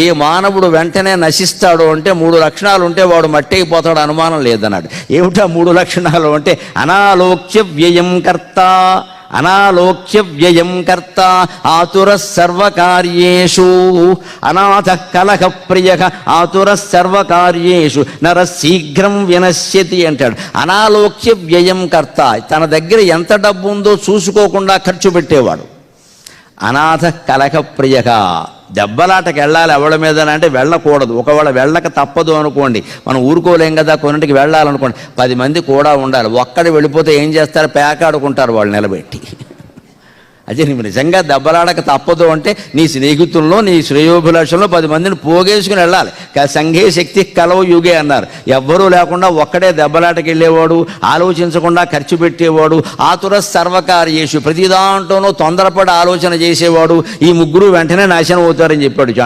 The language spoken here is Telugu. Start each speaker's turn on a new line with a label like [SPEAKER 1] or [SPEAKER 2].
[SPEAKER 1] ఏ మానవుడు వెంటనే నశిస్తాడు అంటే 3 లక్షణాలు ఉంటే వాడు మట్టి అయిపోతాడు, అనుమానం లేదన్నాడు. ఏమిటా 3 లక్షణాలు అంటే అనాలోక్య వ్యయం కర్త, అనాలోక్య వ్యయం కర్త, ఆతుర సర్వకార్యేషు, అనాథ కలహ ప్రియ ఆతుర సర్వకార్యేషు నర శీఘ్రం వినశ్యతి అంటాడు. అనాలోక్య వ్యయం కర్త, తన దగ్గర ఎంత డబ్బు ఉందో చూసుకోకుండా ఖర్చు పెట్టేవాడు. అనాథ కలహ ప్రియ, దెబ్బలాటకి వెళ్ళాలి ఎవరి మీద అంటే వెళ్ళకూడదు. ఒకవేళ వెళ్ళక తప్పదు అనుకోండి, మనం ఊరుకోలేం కదా, కొన్నింటికి వెళ్ళాలనుకోండి 10 మంది కూడా ఉండాలి. ఒక్కడి వెళ్ళిపోతే ఏం చేస్తారు, పేకాడుకుంటారు వాళ్ళు నిలబెట్టి. అదే నువ్వు నిజంగా దెబ్బలాడక తప్పదు అంటే నీ స్నేహితుల్లో నీ శ్రేయోభిలాషంలో 10 మందిని పోగేసుకుని వెళ్ళాలి. సంఘే శక్తి కలవు యుగే అన్నారు. ఎవ్వరూ లేకుండా ఒక్కడే దెబ్బలాటకి వెళ్ళేవాడు, ఆలోచించకుండా ఖర్చు పెట్టేవాడు, ఆతుర సర్వకార్యేషు, ప్రతి దాంట్లోనూ తొందరపడి ఆలోచన చేసేవాడు. ఈ ముగ్గురు వెంటనే నాశనం అవుతారని చెప్పాడు.